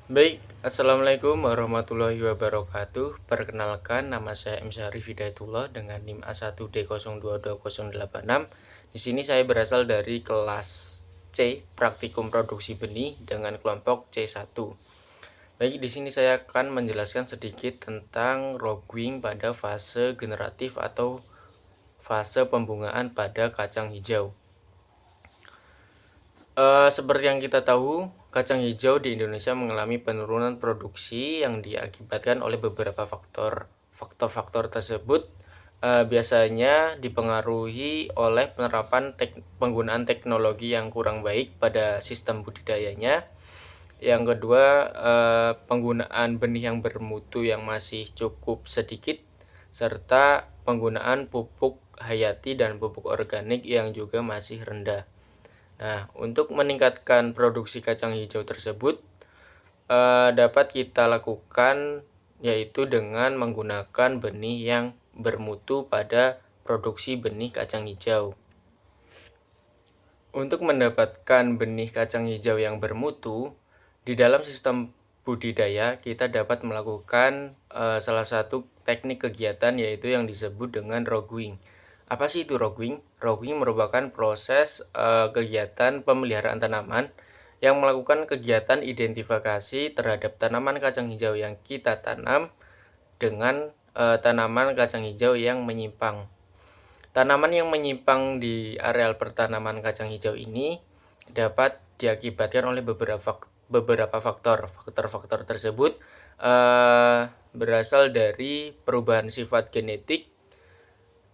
Baik, Assalamualaikum warahmatullahi wabarakatuh. Perkenalkan, nama saya M. Syarif Hidayatullah dengan NIM A1D022086. Di sini saya berasal dari kelas C, Praktikum Produksi Benih dengan kelompok C1. Baik, di sini saya akan menjelaskan sedikit tentang rogwing pada fase generatif atau fase pembungaan pada kacang hijau. Seperti yang kita tahu, kacang hijau di Indonesia mengalami penurunan produksi yang diakibatkan oleh beberapa faktor. Faktor-faktor tersebut biasanya dipengaruhi oleh penerapan penggunaan teknologi yang kurang baik pada sistem budidayanya. Yang kedua, penggunaan benih yang bermutu yang masih cukup sedikit, serta penggunaan pupuk hayati dan pupuk organik yang juga masih rendah. Nah, untuk meningkatkan produksi kacang hijau tersebut dapat kita lakukan yaitu dengan menggunakan benih yang bermutu pada produksi benih kacang hijau. Untuk mendapatkan benih kacang hijau yang bermutu, di dalam sistem budidaya kita dapat melakukan salah satu teknik kegiatan yaitu yang disebut dengan rogwing. Apa sih itu rogwing? Rogwing merupakan proses kegiatan pemeliharaan tanaman yang melakukan kegiatan identifikasi terhadap tanaman kacang hijau yang kita tanam dengan tanaman kacang hijau yang menyimpang. Tanaman yang menyimpang di areal pertanaman kacang hijau ini dapat diakibatkan oleh beberapa faktor. Faktor-faktor tersebut berasal dari perubahan sifat genetik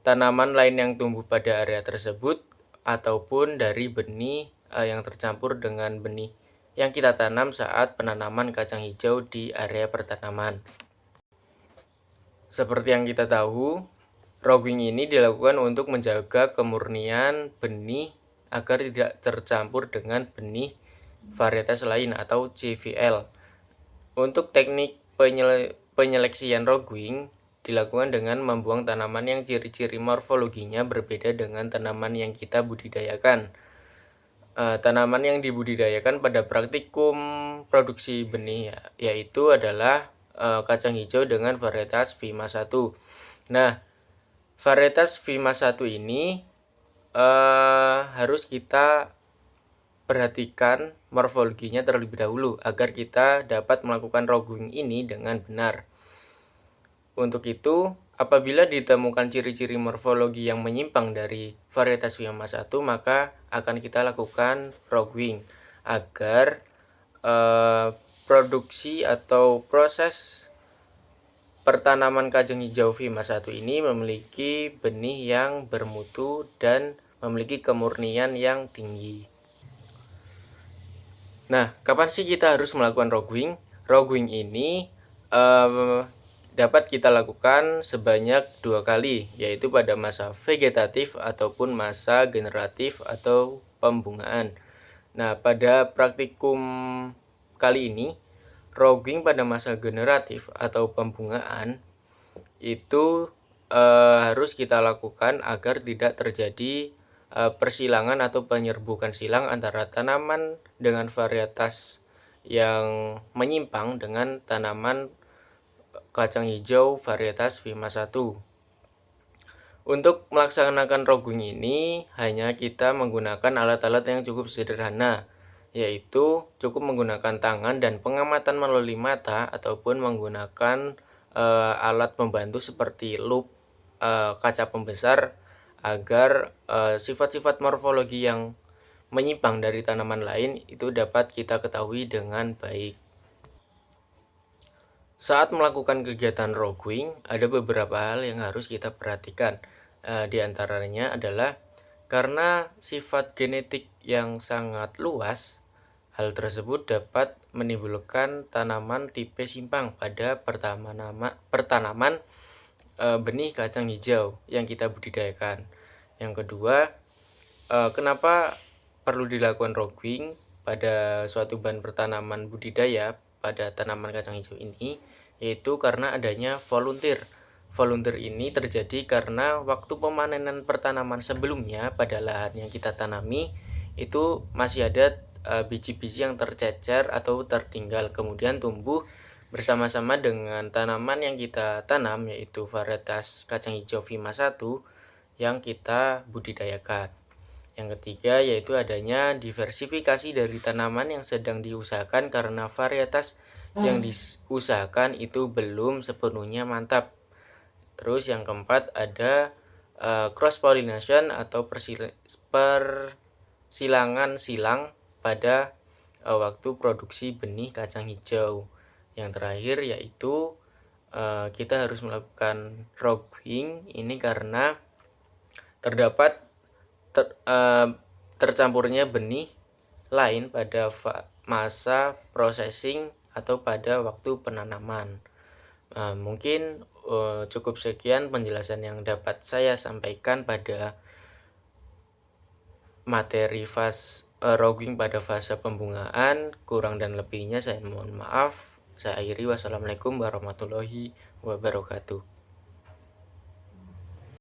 tanaman lain yang tumbuh pada area tersebut ataupun dari benih yang tercampur dengan benih yang kita tanam saat penanaman kacang hijau di area pertanaman. Seperti yang kita tahu, rogwing ini dilakukan untuk menjaga kemurnian benih agar tidak tercampur dengan benih varietas lain atau CVL. Untuk teknik penyeleksian rogwing dilakukan dengan membuang tanaman yang ciri-ciri morfologinya berbeda dengan tanaman yang kita budidayakan. Tanaman yang dibudidayakan pada praktikum produksi benih yaitu adalah kacang hijau dengan varietas Vima 1. Nah, varietas Vima 1 ini harus kita perhatikan morfologinya terlebih dahulu agar kita dapat melakukan rogwing ini dengan benar. Untuk itu, apabila ditemukan ciri-ciri morfologi yang menyimpang dari varietas Vima 1, maka akan kita lakukan rogwing agar produksi atau proses pertanaman kacang hijau Vima 1 ini memiliki benih yang bermutu dan memiliki kemurnian yang tinggi. Nah, kapan sih kita harus melakukan rogwing? Rogwing ini dapat kita lakukan sebanyak 2 kali, yaitu pada masa vegetatif ataupun masa generatif atau pembungaan. Nah, pada praktikum kali ini, rogwing pada masa generatif atau pembungaan itu harus kita lakukan agar tidak terjadi persilangan atau penyerbukan silang antara tanaman dengan varietas yang menyimpang dengan tanaman kacang hijau varietas Vima 1. Untuk melaksanakan rogwing ini hanya kita menggunakan alat-alat yang cukup sederhana, yaitu cukup menggunakan tangan dan pengamatan melalui mata ataupun menggunakan alat pembantu seperti lup, kaca pembesar agar sifat-sifat morfologi yang menyimpang dari tanaman lain itu dapat kita ketahui dengan baik. Saat melakukan kegiatan rogwing, ada beberapa hal yang harus kita perhatikan. Di antaranya adalah karena sifat genetik yang sangat luas, hal tersebut dapat menimbulkan tanaman tipe simpang pada pertanaman benih kacang hijau yang kita budidayakan. Yang kedua, kenapa perlu dilakukan rogwing pada suatu bahan pertanaman budidaya pada tanaman kacang hijau ini, yaitu karena adanya volunteer. Volunteer ini terjadi karena waktu pemanenan pertanaman sebelumnya pada lahan yang kita tanami itu masih ada biji-biji yang tercecer atau tertinggal, kemudian tumbuh bersama-sama dengan tanaman yang kita tanam, yaitu varietas kacang hijau Vima 1 yang kita budidayakan. Yang ketiga yaitu adanya diversifikasi dari tanaman yang sedang diusahakan karena varietas yang diusahakan itu belum sepenuhnya mantap. Terus yang keempat ada cross pollination atau persilangan silang pada waktu produksi benih kacang hijau. Yang terakhir yaitu kita harus melakukan robbing ini karena terdapat tercampurnya benih lain pada masa processing atau pada waktu penanaman. Mungkin cukup sekian penjelasan yang dapat saya sampaikan pada materi rogging pada fase pembungaan. Kurang dan lebihnya saya mohon maaf. Saya akhiri. Wassalamualaikum warahmatullahi wabarakatuh.